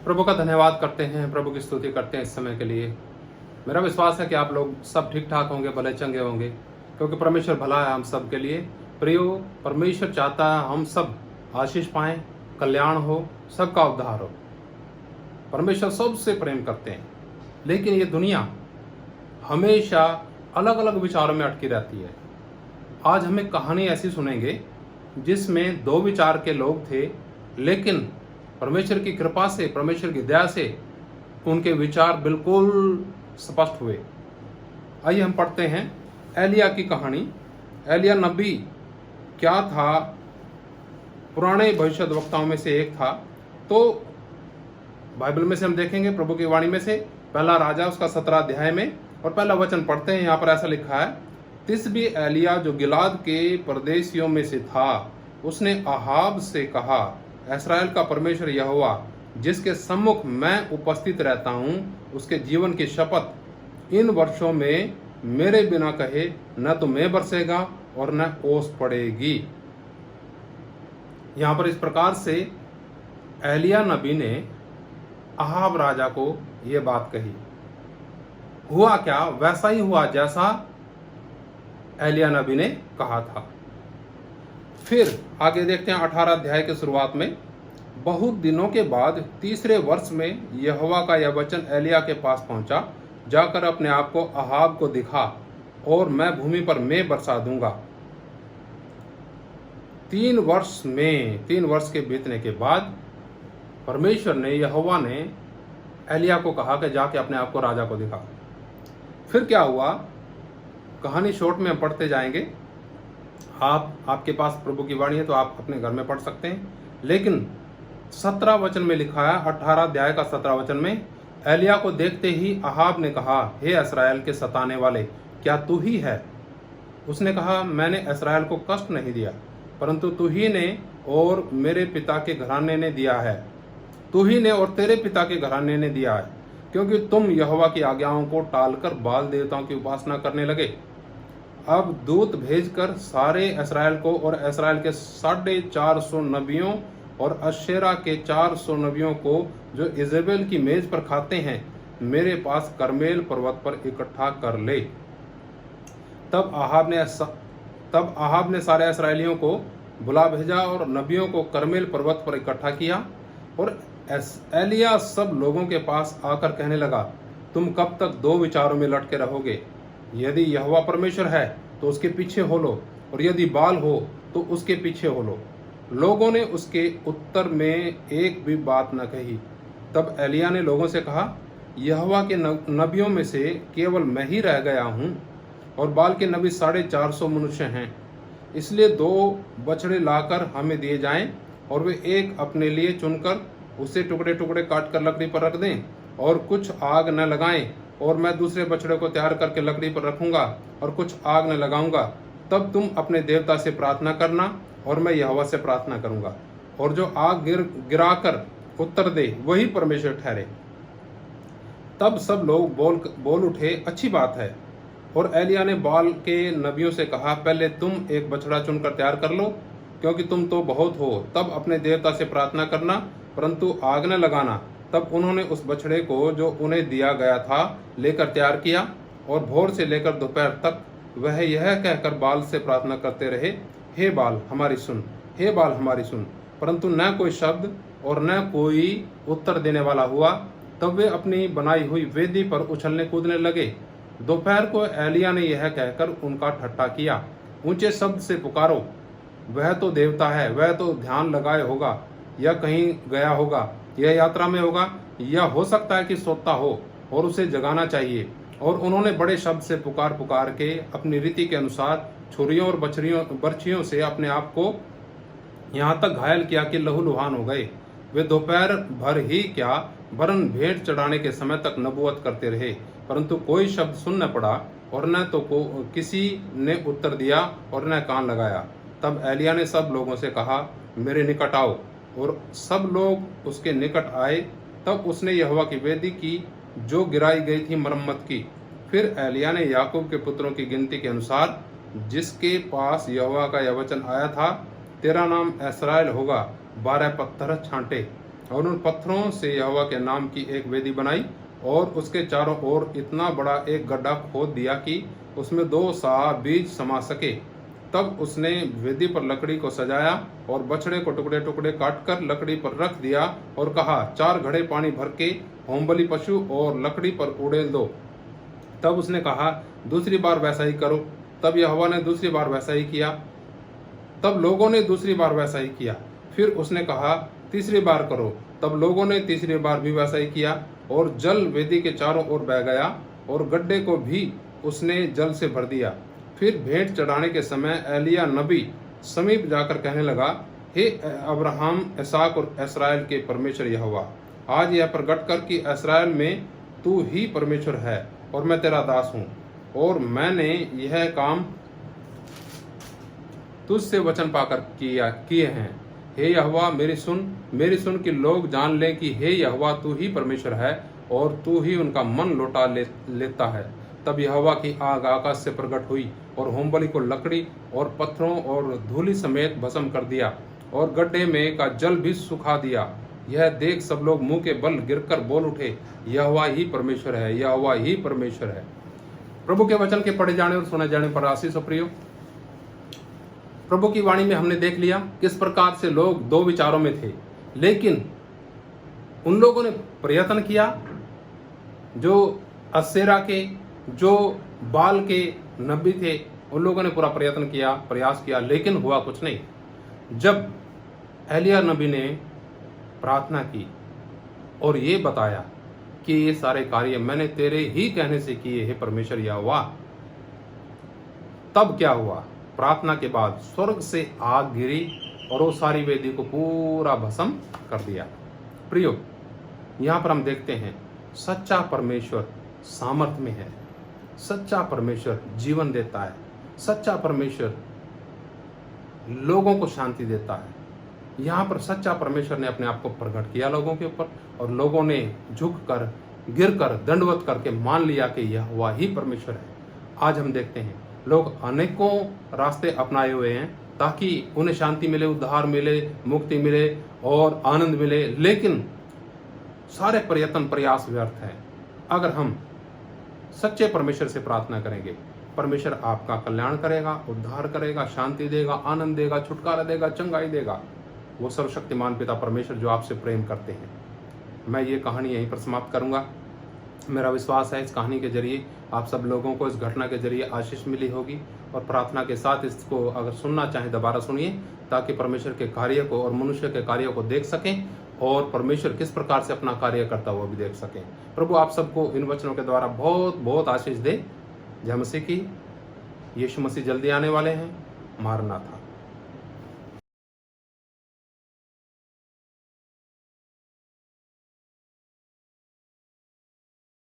प्रभु का धन्यवाद करते हैं, प्रभु की स्तुति करते हैं इस समय के लिए। मेरा विश्वास है कि आप लोग सब ठीक ठाक होंगे, भले चंगे होंगे, क्योंकि परमेश्वर भला है हम सब के लिए। प्रियो, परमेश्वर चाहता है हम सब आशीष पाएं, कल्याण हो, सबका उद्धार हो। परमेश्वर सबसे प्रेम करते हैं, लेकिन ये दुनिया हमेशा अलग अलग विचारों में अटकी रहती है। आज हम एक कहानी ऐसी सुनेंगे जिसमें दो विचार के लोग थे, लेकिन परमेश्वर की कृपा से, परमेश्वर की दया से उनके विचार बिल्कुल स्पष्ट हुए। आइए हम पढ़ते हैं एलिया की कहानी। एलिया नबी क्या था? पुराने भविष्यद्वक्ताओं में से एक था। तो बाइबल में से हम देखेंगे, प्रभु की वाणी में से पहला राजा उसका 17 अध्याय में और पहला वचन पढ़ते हैं। यहाँ पर ऐसा लिखा है, तिसबी एलिया जो गिलाद के परदेशियों में से था, उसने अहाब से कहा, इस्राएल का परमेश्वर यहोवा जिसके सम्मुख मैं उपस्थित रहता हूँ, उसके जीवन की शपथ, इन वर्षों में मेरे बिना कहे न तो मैं बरसेगा और न ओस पड़ेगी। यहाँ पर इस प्रकार से एलिया नबी ने अहाब राजा को यह बात कही। हुआ क्या? वैसा ही हुआ जैसा एलिया नबी ने कहा था। फिर आगे देखते हैं 18 अध्याय के शुरुआत में, बहुत दिनों के बाद तीसरे वर्ष में यहोवा का यह वचन एलिया के पास पहुंचा, जाकर अपने आप को अहाब को दिखा और मैं भूमि पर मैं बरसा दूंगा। 3 वर्ष के बीतने के बाद परमेश्वर ने, यहोवा ने एलिया को कहा कि जाके अपने आप को राजा को दिखा। फिर क्या हुआ? कहानी शॉर्ट में हम पढ़ते जाएंगे। आपके पास प्रभु की वाणी है तो आप अपने घर में पढ़ सकते हैं, लेकिन 17 वचन में लिखा है, 18 अध्याय का 17 वचन में, एलिया को देखते ही अहाब ने कहा, हे इस्राएल के सताने वाले, क्या तू ही है? उसने कहा, मैंने इस्राएल को कष्ट नहीं दिया, परंतु तू ही ने और मेरे पिता के घराने ने दिया है। तू ही ने और तेरे पिता के घराने ने दिया है, क्योंकि तुम यहोवा की आज्ञाओं को टालकर बाल देवताओं की उपासना करने लगे। अब दूत भेजकर सारे इस्राएल को और इस्राएल के 450 नबियों और अशेरा के 400 नबियों को जो इजेबेल की मेज पर खाते हैं, मेरे पास करमेल पर्वत पर इकट्ठा कर ले। तब अहाब ने सारे इस्राएलियों को बुला भेजा और नबियों को करमेल पर्वत पर इकट्ठा किया। और एलिया सब लोगों के पास आकर कहने लगा, तुम कब तक दो विचारों में लटके रहोगे? यदि यहोवा परमेश्वर है तो उसके पीछे हो लो, और यदि बाल हो तो उसके पीछे हो लो। लोगों ने उसके उत्तर में एक भी बात न कही। तब एलिया ने लोगों से कहा, यहोवा के नबियों में से केवल मैं ही रह गया हूँ, और बाल के नबी 450 मनुष्य हैं। इसलिए 2 बछड़े लाकर हमें दिए जाएं, और वे एक अपने लिए चुनकर उसे टुकड़े टुकड़े काट कर लकड़ी पर रख दें, और कुछ आग न लगाएं, और मैं दूसरे बछड़े को तैयार करके लकड़ी पर रखूंगा और कुछ आग न लगाऊंगा। तब तुम अपने देवता से प्रार्थना करना और मैं यहोवा से प्रार्थना करूंगा, और जो आग गिराकर उत्तर दे वही परमेश्वर ठहरे। तब सब लोग बोल उठे, अच्छी बात है। और एलिया ने बाल के नबियों से कहा, पहले तुम एक बछड़ा चुनकर तैयार कर लो, क्योंकि तुम तो बहुत हो। तब अपने देवता से प्रार्थना करना, परंतु आग न लगाना। तब उन्होंने उस बछड़े को जो उन्हें दिया गया था लेकर तैयार किया, और भोर से लेकर दोपहर तक वह यह कहकर बाल से प्रार्थना करते रहे, हे बाल हमारी सुन, हे बाल हमारी सुन। परंतु न कोई शब्द और न कोई उत्तर देने वाला हुआ। तब वे अपनी बनाई हुई वेदी पर उछलने कूदने लगे। दोपहर को एलिया ने यह कहकर उनका ठट्ठा किया, ऊंचे शब्द से पुकारो, वह तो देवता है, वह तो ध्यान लगाए होगा, या कहीं गया होगा, यह यात्रा में होगा, या हो सकता है कि सोता हो, और उसे जगाना चाहिए। और उन्होंने बड़े शब्द से पुकार के अपनी रीति के अनुसार छुरियों और बर्छियों से अपने आप को यहाँ तक घायल किया कि लहूलुहान हो गए। वे दोपहर भर ही क्या, वरन भेंट चढ़ाने के समय तक नबूवत करते रहे, परंतु कोई शब्द सुन न पड़ा, और न तो किसी ने उत्तर दिया और न कान लगाया। तब एलिया ने सब लोगों से कहा, मेरे निकट आओ, और सब लोग उसके निकट आए। तब उसने यहोवा की वेदी की जो गिराई गई थी मरम्मत की। फिर एलिया ने याकूब के पुत्रों की गिनती के अनुसार, जिसके पास यहोवा का यह वचन आया था, तेरा नाम इस्राएल होगा, 12 पत्थर छांटे। और उन पत्थरों से यहोवा के नाम की एक वेदी बनाई और उसके चारों ओर इतना बड़ा एक गड्ढा खोद दिया कि उसमें 2 सा बीज समा सके। तब उसने वेदी पर लकड़ी को सजाया और बछड़े को टुकड़े टुकड़े काटकर लकड़ी पर रख दिया और कहा, 4 घड़े पानी भर के होमबलि पशु और लकड़ी पर उड़ेल दो। तब उसने कहा, दूसरी बार वैसा ही करो। तब यहोवा ने दूसरी बार वैसा ही किया। तब लोगों ने दूसरी बार वैसा ही किया। फिर उसने कहा, तीसरी बार करो। तब लोगों ने तीसरी बार भी वैसा ही किया और जल वेदी के चारों ओर बह गया और गड्ढे को भी उसने जल से भर दिया। फिर भेंट चढ़ाने के समय एलिया नबी समीप जाकर कहने लगा, हे अब्राहम, इसहाक और इस्राएल के परमेश्वर यहोवा, आज यह प्रगट कर कि इस्राएल में तू ही परमेश्वर है और मैं तेरा दास हूँ, और मैंने यह काम तुझसे वचन पाकर किए हैं। हे यहोवा, मेरी सुन कि लोग जान लें कि हे यहोवा, तू ही परमेश्वर है और तू ही उनका मन लौटा लेता है। तब यहोवा की आग आकाश से प्रकट हुई और होमबलि को लकड़ी और पत्थरों और धूलि समेत भस्म कर दिया और गड्ढे में का जल भी सुखा दिया। यह देख सब लोग मुंह के बल गिरकर बोल उठे, यहोवा ही परमेश्वर है, यहोवा ही परमेश्वर है। प्रभु के वचन के पढ़े जाने और सुने जाने पर आशीष हो प्रियो। प्रभु की वाणी में हमने देख लिया किस प्रकार से लोग 2 विचारों में थे, लेकिन उन लोगों ने प्रयत्न किया, जो असेरा के, जो बाल के नबी थे, उन लोगों ने पूरा प्रयत्न किया, प्रयास किया, लेकिन हुआ कुछ नहीं। जब एलिया नबी ने प्रार्थना की और ये बताया कि ये सारे कार्य मैंने तेरे ही कहने से किए हे परमेश्वर यहोवा, तब क्या हुआ? प्रार्थना के बाद स्वर्ग से आग गिरी और वो सारी वेदी को पूरा भस्म कर दिया। प्रियो, यहाँ पर हम देखते हैं सच्चा परमेश्वर सामर्थ में है, सच्चा परमेश्वर जीवन देता है, सच्चा परमेश्वर लोगों को शांति देता है। यहाँ पर सच्चा परमेश्वर ने अपने आप को प्रकट किया लोगों के ऊपर, और लोगों ने झुककर, गिरकर, दंडवत करके मान लिया कि यह वह ही परमेश्वर है। आज हम देखते हैं लोग अनेकों रास्ते अपनाए हुए हैं ताकि उन्हें शांति मिले, उद्धार मिले, मुक्ति मिले और आनंद मिले, लेकिन सारे प्रयत्न प्रयास व्यर्थ है। अगर हम सच्चे परमेश्वर से प्रार्थना करेंगे, परमेश्वर आपका कल्याण करेगा, उद्धार करेगा, शांति देगा, आनंद देगा, छुटकारा देगा, चंगाई देगा। वो सर्वशक्तिमान पिता परमेश्वर जो आपसे प्रेम करते हैं। मैं ये कहानी यहीं पर समाप्त करूंगा। मेरा विश्वास है इस कहानी के जरिए आप सब लोगों को, इस घटना के जरिए आशीष मिली होगी, और प्रार्थना के साथ इसको अगर सुनना चाहें दोबारा सुनिए, ताकि परमेश्वर के कार्य को और मनुष्य के कार्यों को देख सकें और परमेश्वर किस प्रकार से अपना कार्य करता हुआ भी देख सकें। प्रभु आप सबको इन वचनों के द्वारा बहुत बहुत आशीष दे। जय मसीह की। यीशु मसीह जल्दी आने वाले हैं। मारना था।